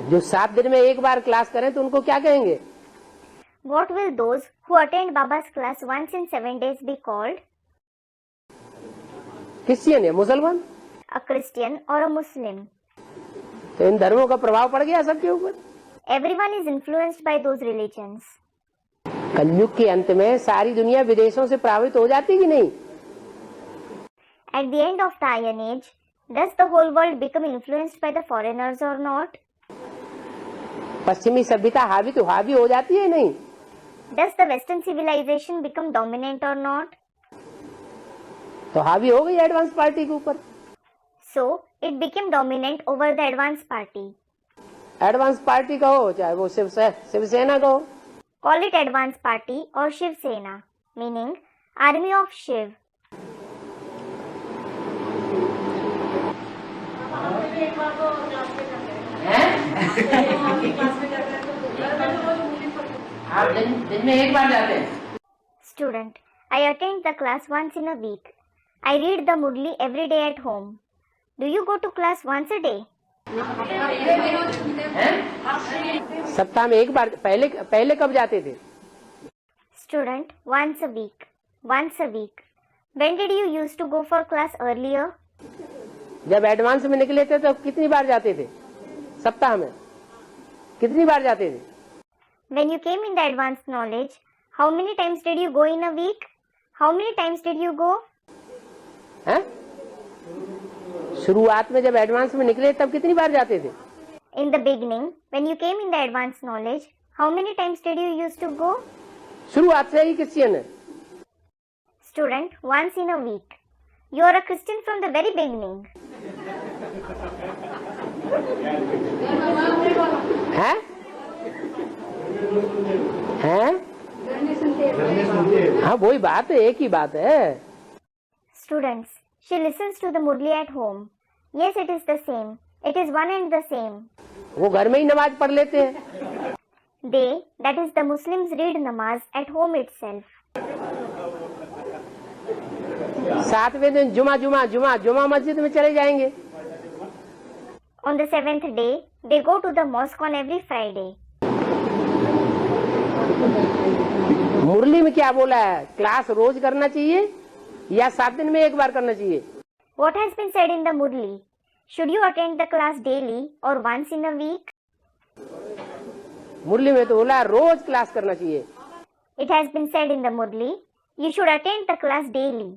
जो 7 दिन में एक बार क्लास करें तो उनको क्या कहेंगे? What will those who attend Baba's class once in 7 days be called? Christian या मुसलमान? A Christian or a Muslim? तो इन धर्मों का प्रभाव पड़ गया सबके ऊपर। Everyone is influenced by those religions. कलयुग के अंत में सारी दुनिया विदेशों से प्रभावित हो जाती कि नहीं? At the end of the Iron Age, does the whole world become influenced by the foreigners or not? पश्चिमी सभ्यता हावी तो हावी हो जाती है नहीं? Does the Western civilization become dominant or not? तो हावी हो गई एडवांस पार्टी के ऊपर। So, it became dominant over the advanced party. Advance party कहो चाहे वो शिवसेना कहो। Call it advanced party or Shiv Sena, meaning army of Shiv. आप दिन में एक बार जाते हैं? Student, I attend the class once in a week. I read the Murli every day at home. Do you go to class once a day? सप्ताह में एक बार। पहले कब जाते थे? Student, once a week. Once a week. When did you used to go for class earlier? जब advance में निकले थे तो कितनी बार जाते थे? सप्ताह में कितनी बार जाते थे? When you came in the advanced knowledge, how many times did you go in a week? How many times did you go? हैं? शुरुआत में जब एडवांस में निकले तब कितनी बार जाते थे? In the beginning, when you came in the advanced knowledge, how many times did you used to go? शुरुआत से ही क्रिश्चियन है। Student, once in a week. You are a Christian from the very beginning. हैं? हैं? हाँ वही बात है, एक ही बात है। Students, she listens to the Murli at home. Yes, it is the same. It is one and the same. वो घर में ही नमाज पढ़ लेते हैं। They, that is the Muslims, read namaz at home itself. 7वें दिन जुमा मस्जिद में चले जाएंगे। On the 7th day, they go to the mosque on every Friday. मुरली में क्या बोला है? क्लास रोज करना चाहिए या 7 दिन में एक बार करना चाहिए? What has been said in the Murli? Should you attend the class daily or once in a week? मुरली में तो बोला रोज क्लास करना चाहिए। It has been said in the Murli, you should attend the class daily.